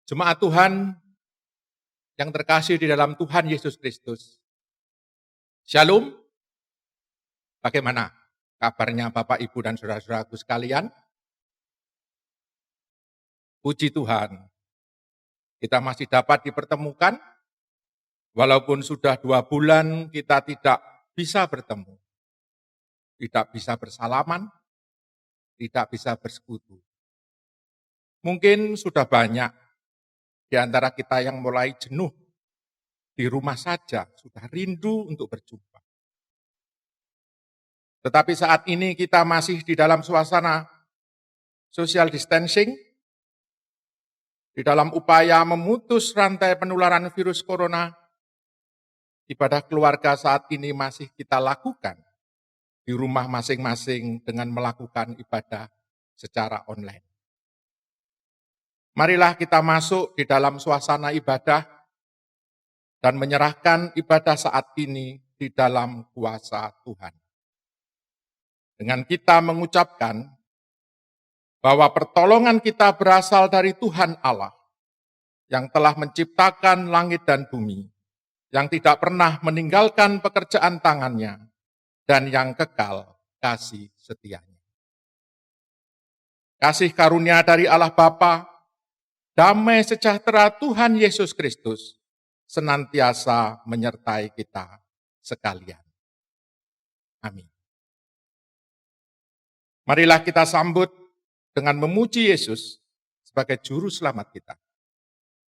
Jemaat Tuhan yang terkasih di dalam Tuhan Yesus Kristus. Shalom. Bagaimana kabarnya Bapak, Ibu, dan saudara-saudaraku sekalian? Puji Tuhan, kita masih dapat dipertemukan, walaupun sudah 2 bulan kita tidak bisa bertemu, tidak bisa bersalaman, tidak bisa bersekutu. Mungkin sudah banyak di antara kita yang mulai jenuh di rumah saja, sudah rindu untuk berjumpa. Tetapi saat ini kita masih di dalam suasana social distancing, di dalam upaya memutus rantai penularan virus corona. Ibadah keluarga saat ini masih kita lakukan di rumah masing-masing dengan melakukan ibadah secara online. Marilah kita masuk di dalam suasana ibadah dan menyerahkan ibadah saat ini di dalam kuasa Tuhan. Dengan kita mengucapkan bahwa pertolongan kita berasal dari Tuhan Allah yang telah menciptakan langit dan bumi, yang tidak pernah meninggalkan pekerjaan tangannya, dan yang kekal kasih setianya. Kasih karunia dari Allah Bapa, damai sejahtera Tuhan Yesus Kristus, senantiasa menyertai kita sekalian. Amin. Marilah kita sambut dengan memuji Yesus sebagai juru selamat kita.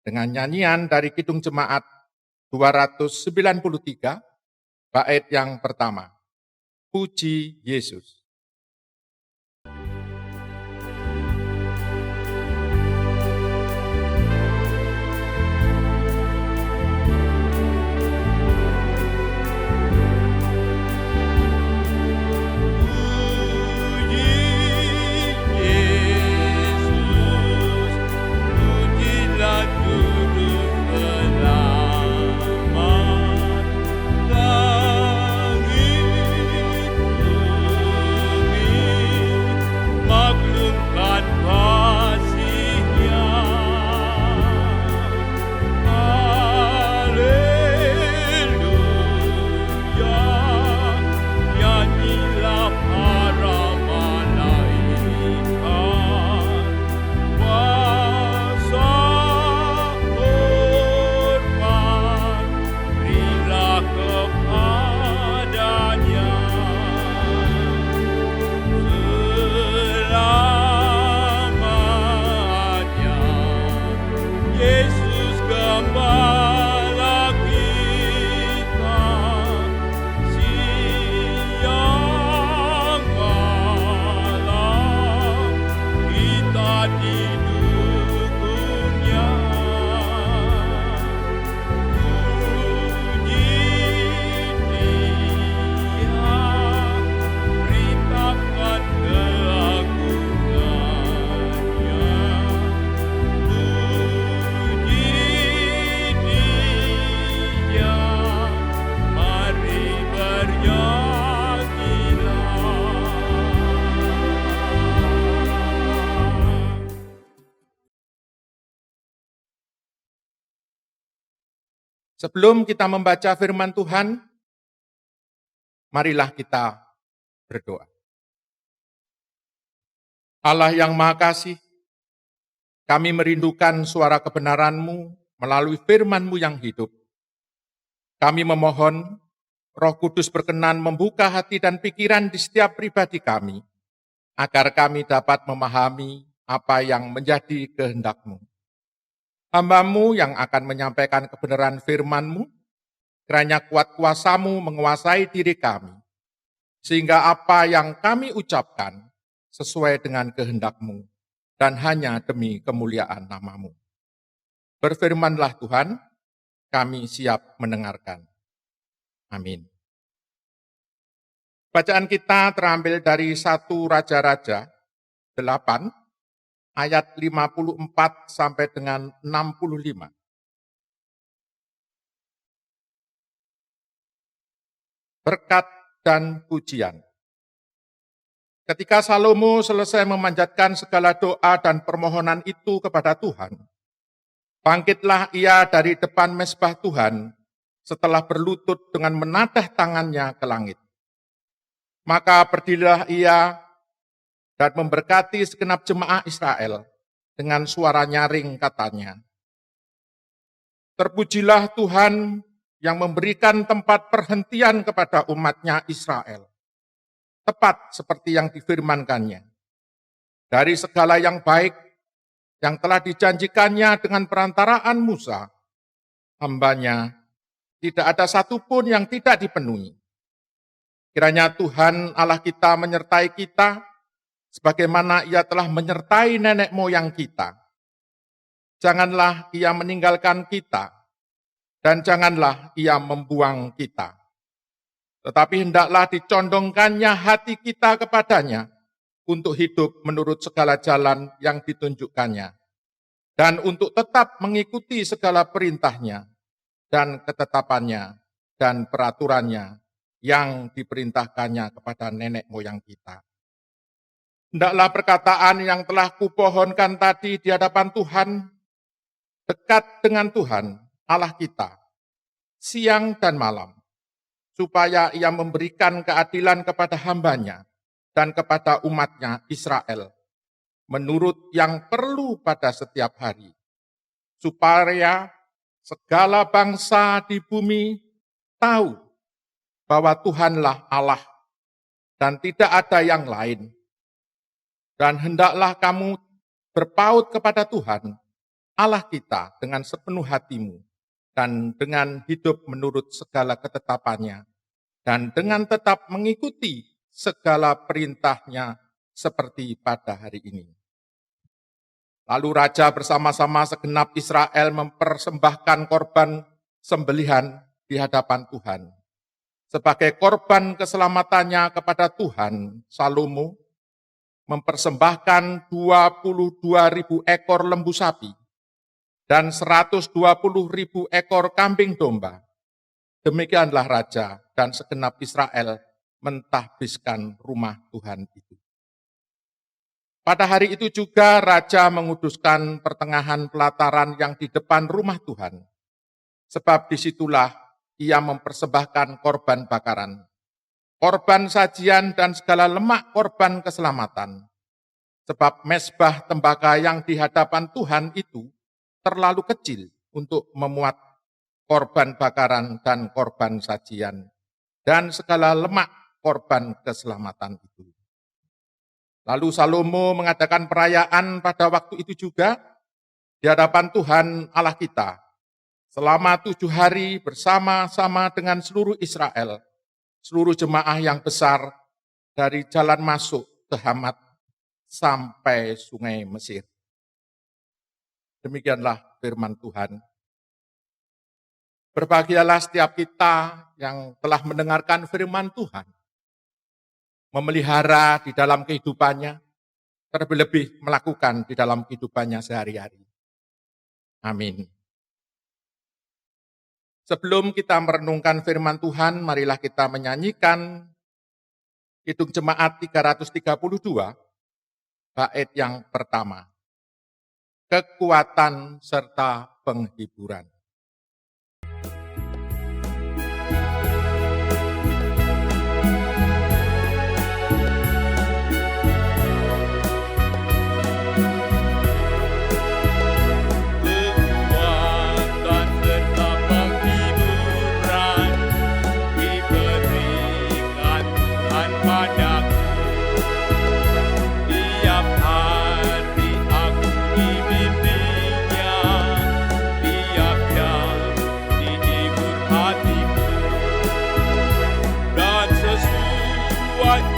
Dengan nyanyian dari Kidung Jemaat 293, bait yang pertama. Puji Yesus. Sebelum kita membaca firman Tuhan, marilah kita berdoa. Allah yang Maha Kasih, kami merindukan suara kebenaran-Mu melalui firman-Mu yang hidup. Kami memohon Roh Kudus berkenan membuka hati dan pikiran di setiap pribadi kami, agar kami dapat memahami apa yang menjadi kehendak-Mu. Hamba-Mu yang akan menyampaikan kebenaran firman-Mu, kiranya kuat kuasa-Mu menguasai diri kami, sehingga apa yang kami ucapkan sesuai dengan kehendak-Mu, dan hanya demi kemuliaan nama-Mu. Berfirmanlah Tuhan, kami siap mendengarkan. Amin. Bacaan kita terambil dari 1 Raja-Raja 8, ayat 54 sampai dengan 65. Berkat dan pujian. Ketika Salomo selesai memanjatkan segala doa dan permohonan itu kepada Tuhan, Bangkitlah ia dari depan mezbah Tuhan setelah berlutut dengan menadah tangannya ke langit. Maka berdirilah ia dan memberkati segenap jemaah Israel dengan suara nyaring katanya, terpujilah Tuhan yang memberikan tempat perhentian kepada umatnya Israel, tepat seperti yang difirmankannya. Dari segala yang baik yang telah dijanjikannya dengan perantaraan Musa, hambanya, tidak ada satupun yang tidak dipenuhi. Kiranya Tuhan Allah kita menyertai kita, sebagaimana ia telah menyertai nenek moyang kita. Janganlah ia meninggalkan kita, dan janganlah ia membuang kita. Tetapi hendaklah dicondongkannya hati kita kepadanya, untuk hidup menurut segala jalan yang ditunjukkannya, dan untuk tetap mengikuti segala perintahnya, dan ketetapannya, dan peraturannya, yang diperintahkannya kepada nenek moyang kita. Hendaklah perkataan yang telah kupohonkan tadi di hadapan Tuhan, dekat dengan Tuhan, Allah kita, siang dan malam, supaya ia memberikan keadilan kepada hambanya dan kepada umatnya Israel, menurut yang perlu pada setiap hari, supaya segala bangsa di bumi tahu bahwa Tuhanlah Allah dan tidak ada yang lain. Dan hendaklah kamu berpaut kepada Tuhan, Allah kita, dengan sepenuh hatimu, dan dengan hidup menurut segala ketetapannya, dan dengan tetap mengikuti segala perintahnya seperti pada hari ini. Lalu raja bersama-sama segenap Israel mempersembahkan korban sembelihan di hadapan Tuhan. Sebagai korban keselamatannya kepada Tuhan, Salomo mempersembahkan 22.000 ekor lembu sapi dan 120.000 ekor kambing domba. Demikianlah raja dan segenap Israel mentahbiskan rumah Tuhan itu. Pada hari itu juga raja menguduskan pertengahan pelataran yang di depan rumah Tuhan, sebab disitulah ia mempersembahkan korban bakaran, korban sajian dan segala lemak korban keselamatan. Sebab mezbah tembaka yang di hadapan Tuhan itu terlalu kecil untuk memuat korban bakaran dan korban sajian, dan segala lemak korban keselamatan itu. Lalu Salomo mengadakan perayaan pada waktu itu juga di hadapan Tuhan Allah kita, selama 7 hari bersama-sama dengan seluruh Israel, seluruh jemaah yang besar dari jalan masuk ke Hamat sampai sungai Mesir. Demikianlah firman Tuhan. Berbahagialah setiap kita yang telah mendengarkan firman Tuhan, memelihara di dalam kehidupannya, terlebih melakukan di dalam kehidupannya sehari-hari. Amin. Sebelum kita merenungkan firman Tuhan, marilah kita menyanyikan Kidung Jemaat 332, bait yang pertama. Kekuatan serta penghiburan.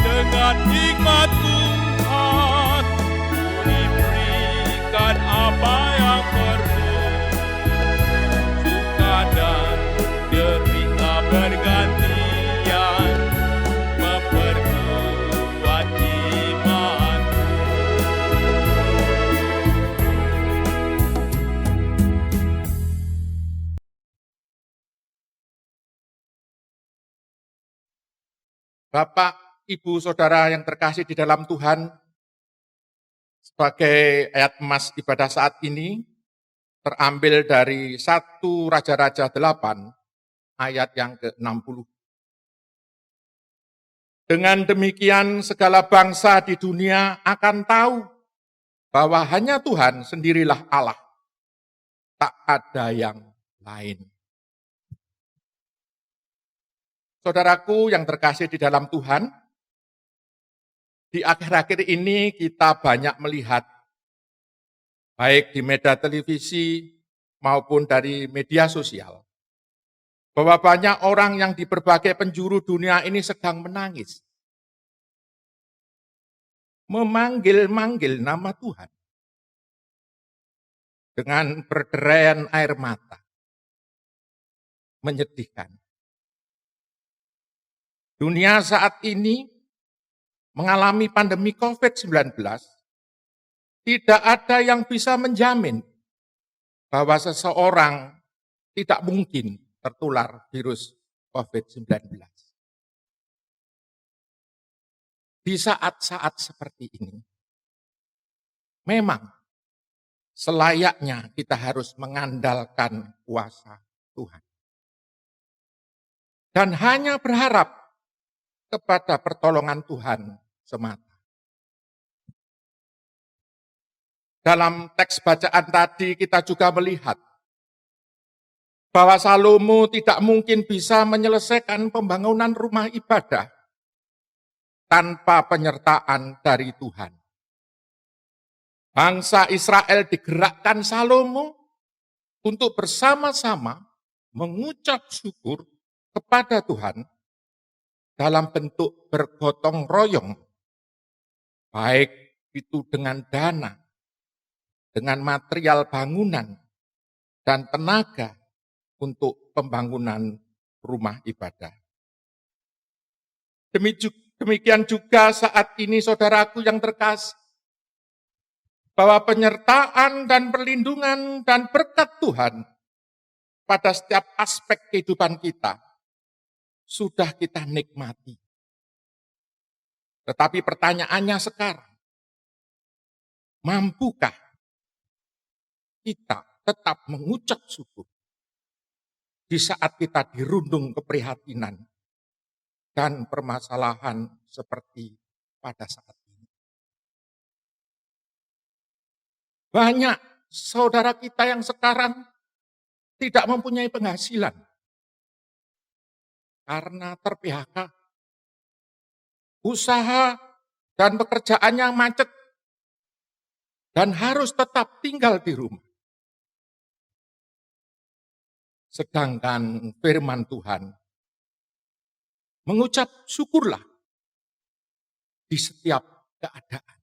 Dengan hikmat Tuhan, ku diberikan apa yang perlu. Suka dan derita bergantian, memperkuat imanku. Bapak, Ibu, Saudara yang terkasih di dalam Tuhan, sebagai ayat emas ibadah saat ini, terambil dari 1 Raja-Raja 8 ayat yang ke-60. Dengan demikian segala bangsa di dunia akan tahu bahwa hanya Tuhan sendirilah Allah, tak ada yang lain. Saudaraku yang terkasih di dalam Tuhan, di akhir-akhir ini kita banyak melihat, baik di media televisi maupun dari media sosial, bahwa banyak orang yang di berbagai penjuru dunia ini sedang menangis, memanggil-manggil nama Tuhan dengan berderaian air mata, menyedihkan. Dunia saat ini mengalami pandemi COVID-19, tidak ada yang bisa menjamin bahwa seseorang tidak mungkin tertular virus COVID-19. Di saat-saat seperti ini, memang selayaknya kita harus mengandalkan kuasa Tuhan. Dan hanya berharap kepada pertolongan Tuhan semata. Dalam teks bacaan tadi kita juga melihat bahwa Salomo tidak mungkin bisa menyelesaikan pembangunan rumah ibadah tanpa penyertaan dari Tuhan. Bangsa Israel digerakkan Salomo untuk bersama-sama mengucap syukur kepada Tuhan dalam bentuk bergotong royong, baik itu dengan dana, dengan material bangunan, dan tenaga untuk pembangunan rumah ibadah. Demikian juga saat ini saudaraku yang terkasih, bahwa penyertaan dan perlindungan dan berkat Tuhan pada setiap aspek kehidupan kita sudah kita nikmati. Tetapi pertanyaannya sekarang, mampukah kita tetap mengucap syukur di saat kita dirundung keprihatinan dan permasalahan seperti pada saat ini? Banyak saudara kita yang sekarang tidak mempunyai penghasilan karena ter-PHK, usaha dan pekerjaannya macet, dan harus tetap tinggal di rumah. Sedangkan firman Tuhan mengucap syukurlah di setiap keadaan.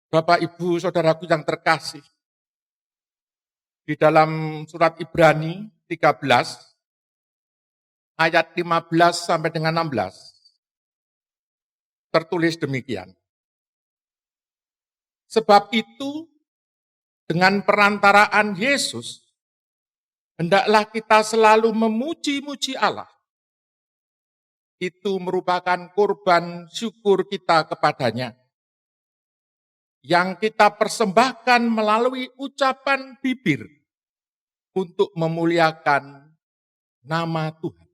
Bapak, Ibu, saudaraku yang terkasih, di dalam surat Ibrani 13, ayat 15 sampai dengan 16, tertulis demikian. Sebab itu, dengan perantaraan Yesus, hendaklah kita selalu memuji-muji Allah. Itu merupakan kurban syukur kita kepadanya, yang kita persembahkan melalui ucapan bibir untuk memuliakan nama Tuhan.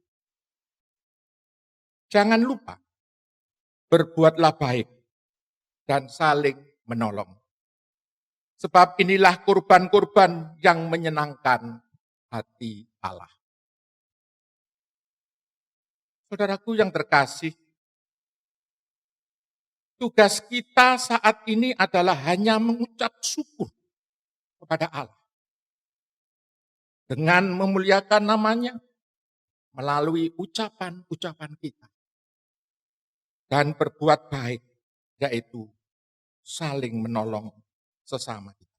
Jangan lupa, berbuatlah baik dan saling menolong. Sebab inilah kurban-kurban yang menyenangkan hati Allah. Saudaraku yang terkasih, tugas kita saat ini adalah hanya mengucap syukur kepada Allah. Dengan memuliakan namanya melalui ucapan-ucapan kita. Dan berbuat baik, yaitu saling menolong sesama kita.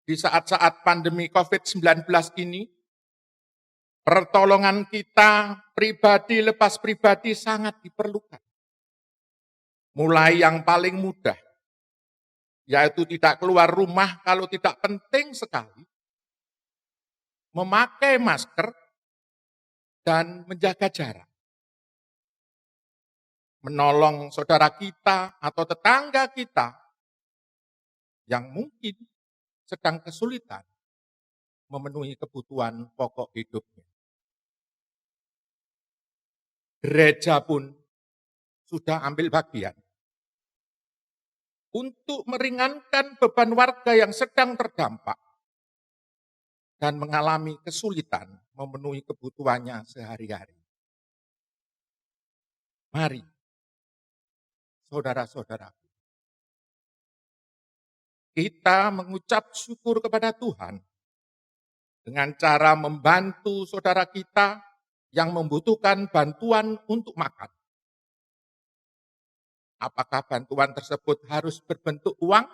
Di saat-saat pandemi COVID-19 ini, pertolongan kita pribadi lepas pribadi sangat diperlukan. Mulai yang paling mudah, yaitu tidak keluar rumah kalau tidak penting sekali, memakai masker, dan menjaga jarak. Menolong saudara kita atau tetangga kita yang mungkin sedang kesulitan memenuhi kebutuhan pokok hidupnya. Gereja pun sudah ambil bagian untuk meringankan beban warga yang sedang terdampak dan mengalami kesulitan memenuhi kebutuhannya sehari-hari. Mari, saudara-saudaraku, kita mengucap syukur kepada Tuhan dengan cara membantu saudara kita yang membutuhkan bantuan untuk makan. Apakah bantuan tersebut harus berbentuk uang?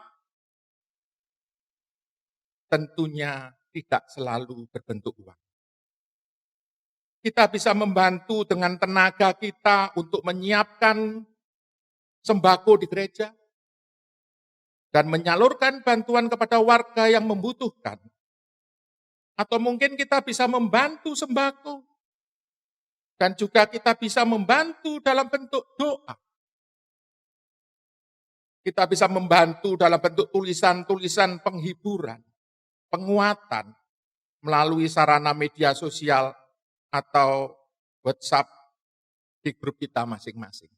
Tentunya tidak selalu berbentuk uang. Kita bisa membantu dengan tenaga kita untuk menyiapkan sembako di gereja dan menyalurkan bantuan kepada warga yang membutuhkan. Atau mungkin kita bisa membantu sembako dan juga kita bisa membantu dalam bentuk doa. Kita bisa membantu dalam bentuk tulisan-tulisan penghiburan, penguatan melalui sarana media sosial atau WhatsApp di grup kita masing-masing.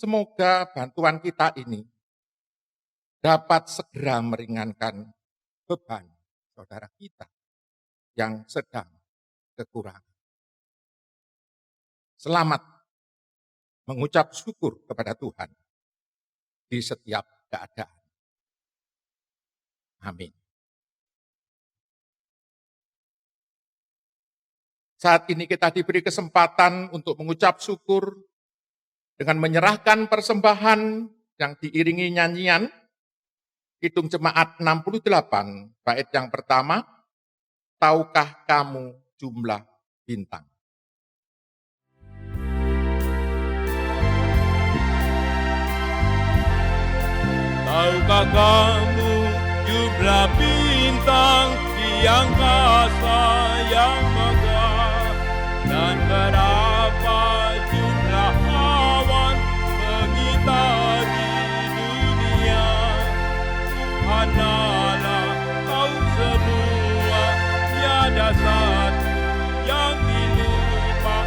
Semoga bantuan kita ini dapat segera meringankan beban saudara kita yang sedang kekurangan. Selamat mengucap syukur kepada Tuhan di setiap keadaan. Amin. Saat ini kita diberi kesempatan untuk mengucap syukur dengan menyerahkan persembahan yang diiringi nyanyian Kidung Jemaat 68, bait yang pertama, Tahukah kamu jumlah bintang? Tahukah kamu jumlah bintang di angkasa yang megah, dan berapa jumlah awan mengitari dunia? Subhanallah, kau semua, tiada satu yang dilupa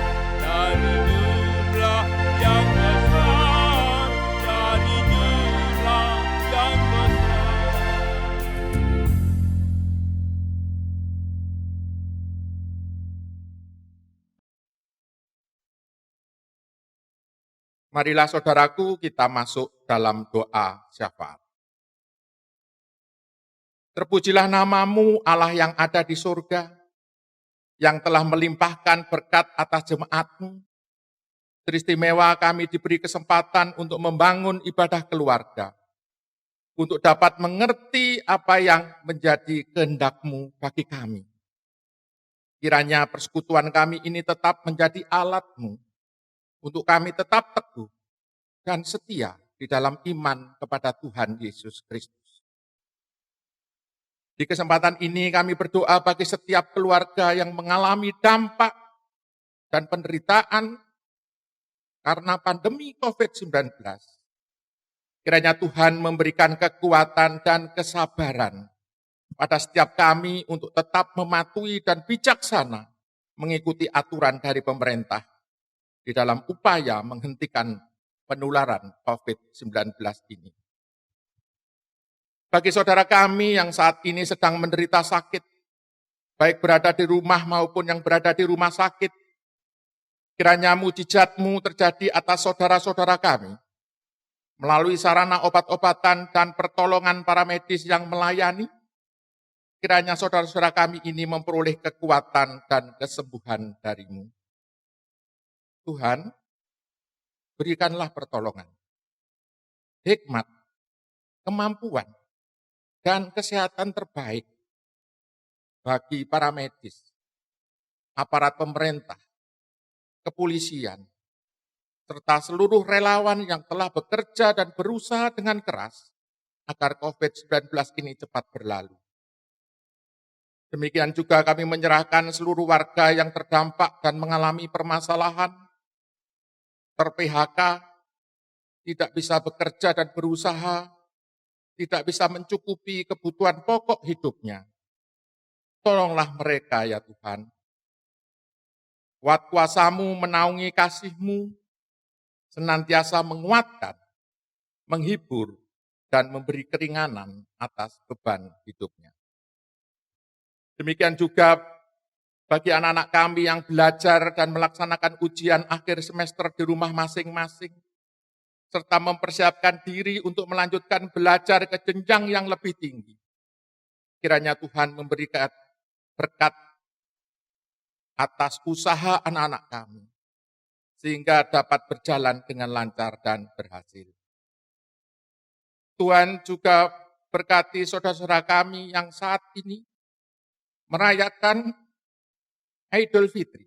dari jumlah yang besar, dari jumlah yang besar. Marilah saudaraku kita masuk dalam doa syafaat. Terpujilah namamu Allah yang ada di surga, yang telah melimpahkan berkat atas jemaatmu. Teristimewa kami diberi kesempatan untuk membangun ibadah keluarga, untuk dapat mengerti apa yang menjadi kehendak-Mu bagi kami. Kiranya persekutuan kami ini tetap menjadi alat-Mu, untuk kami tetap teguh dan setia di dalam iman kepada Tuhan Yesus Kristus. Di kesempatan ini kami berdoa bagi setiap keluarga yang mengalami dampak dan penderitaan karena pandemi COVID-19. Kiranya Tuhan memberikan kekuatan dan kesabaran pada setiap kami untuk tetap mematuhi dan bijaksana mengikuti aturan dari pemerintah di dalam upaya menghentikan penularan COVID-19 ini. Bagi saudara kami yang saat ini sedang menderita sakit, baik berada di rumah maupun yang berada di rumah sakit, kiranya mujizat-Mu terjadi atas saudara-saudara kami, melalui sarana obat-obatan dan pertolongan para medis yang melayani, kiranya saudara-saudara kami ini memperoleh kekuatan dan kesembuhan dari-Mu. Tuhan, berikanlah pertolongan, hikmat, kemampuan, dan kesehatan terbaik bagi para medis, aparat pemerintah, kepolisian, serta seluruh relawan yang telah bekerja dan berusaha dengan keras agar COVID-19 ini cepat berlalu. Demikian juga kami menyerahkan seluruh warga yang terdampak dan mengalami permasalahan, ter-PHK, tidak bisa bekerja dan berusaha, tidak bisa mencukupi kebutuhan pokok hidupnya. Tolonglah mereka ya Tuhan. Kuat kuasa-Mu menaungi kasih-Mu, senantiasa menguatkan, menghibur, dan memberi keringanan atas beban hidupnya. Demikian juga bagi anak-anak kami yang belajar dan melaksanakan ujian akhir semester di rumah masing-masing, serta mempersiapkan diri untuk melanjutkan belajar ke jenjang yang lebih tinggi. Kiranya Tuhan memberikan berkat atas usaha anak-anak kami, sehingga dapat berjalan dengan lancar dan berhasil. Tuhan juga berkati saudara-saudara kami yang saat ini merayakan Idul Fitri.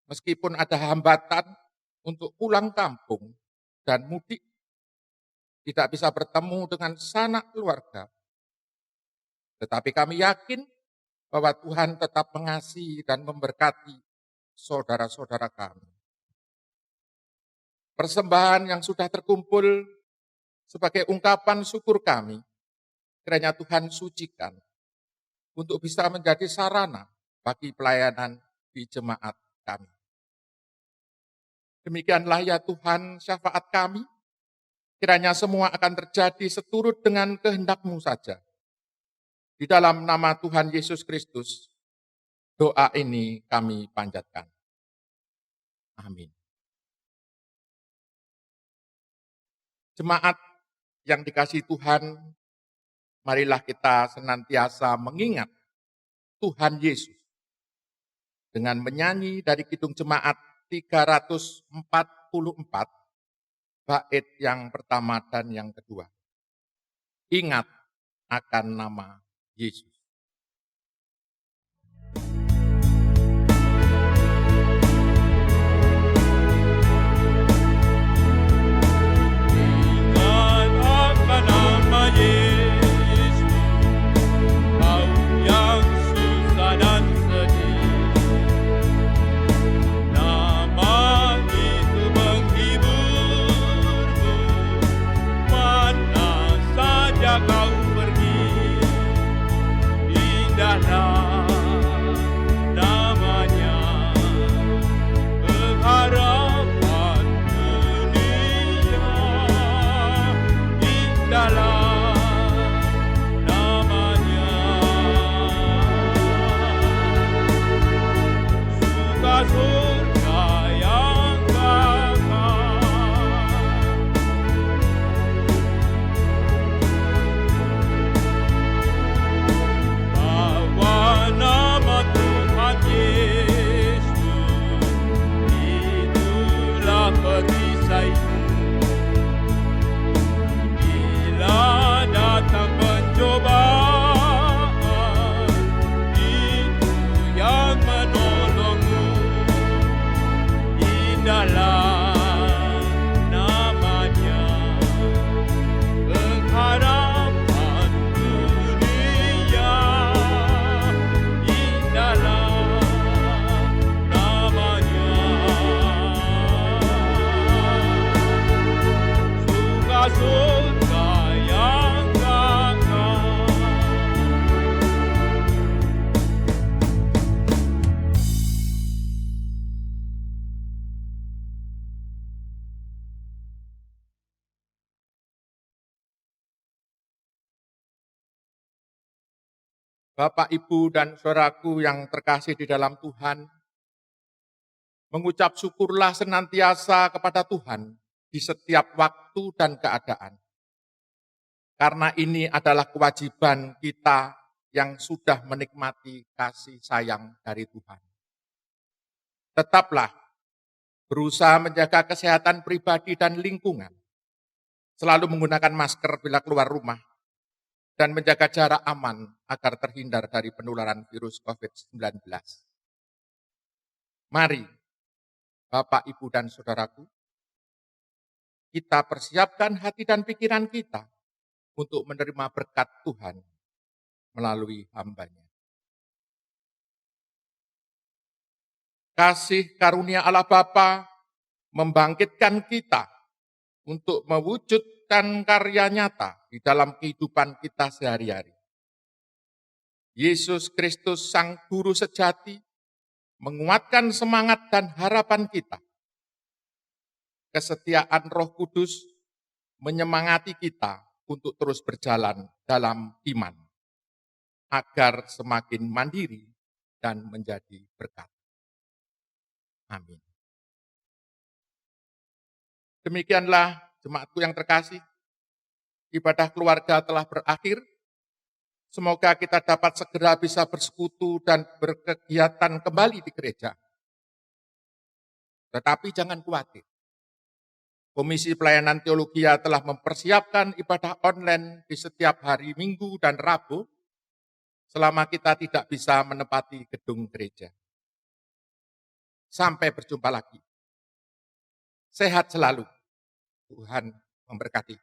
Meskipun ada hambatan untuk pulang kampung dan mudik, tidak bisa bertemu dengan sanak keluarga. Tetapi kami yakin bahwa Tuhan tetap mengasihi dan memberkati saudara-saudara kami. Persembahan yang sudah terkumpul sebagai ungkapan syukur kami, kiranya Tuhan sucikan untuk bisa menjadi sarana bagi pelayanan di jemaat kami. Demikianlah ya Tuhan syafaat kami, kiranya semua akan terjadi seturut dengan kehendak-Mu saja. Di dalam nama Tuhan Yesus Kristus, doa ini kami panjatkan. Amin. Jemaat yang dikasihi Tuhan, marilah kita senantiasa mengingat Tuhan Yesus dengan menyanyi dari Kidung Jemaat 344, bait yang pertama dan yang kedua. Ingat akan nama Yesus. Ingat akan nama Yesus, kau yang susah dan sedih. Nama itu menghiburmu, mana saja kau pergi. Indahlah namanya, pengharapan dunia. Indahlah namanya, surga surga yang kekal. Bawa nama Tuhan Yesus, itulah perisaimu. Bila datang pencobaan, itu yang menolongmu. Indahlah namanya, pengharapan dunia. Indahlah namanya, surga-surga yang kekal. Bapak, Ibu, dan saudaraku yang terkasih di dalam Tuhan, mengucap syukurlah senantiasa kepada Tuhan di setiap waktu dan keadaan. Karena ini adalah kewajiban kita yang sudah menikmati kasih sayang dari Tuhan. Tetaplah berusaha menjaga kesehatan pribadi dan lingkungan, selalu menggunakan masker bila keluar rumah, dan menjaga jarak aman agar terhindar dari penularan virus COVID-19. Mari, Bapak, Ibu, dan saudaraku, kita persiapkan hati dan pikiran kita untuk menerima berkat Tuhan melalui hamba-Nya. Kasih karunia Allah Bapa membangkitkan kita untuk mewujud mewujudkan karya nyata di dalam kehidupan kita sehari-hari. Yesus Kristus Sang Guru sejati menguatkan semangat dan harapan kita. Kesetiaan Roh Kudus menyemangati kita untuk terus berjalan dalam iman, agar semakin mandiri dan menjadi berkat. Amin. Demikianlah jemaatku yang terkasih, ibadah keluarga telah berakhir. Semoga kita dapat segera bisa bersekutu dan berkegiatan kembali di gereja. Tetapi jangan khawatir. Komisi Pelayanan Teologia telah mempersiapkan ibadah online di setiap hari Minggu dan Rabu selama kita tidak bisa menempati gedung gereja. Sampai berjumpa lagi. Sehat selalu. Tuhan memberkati.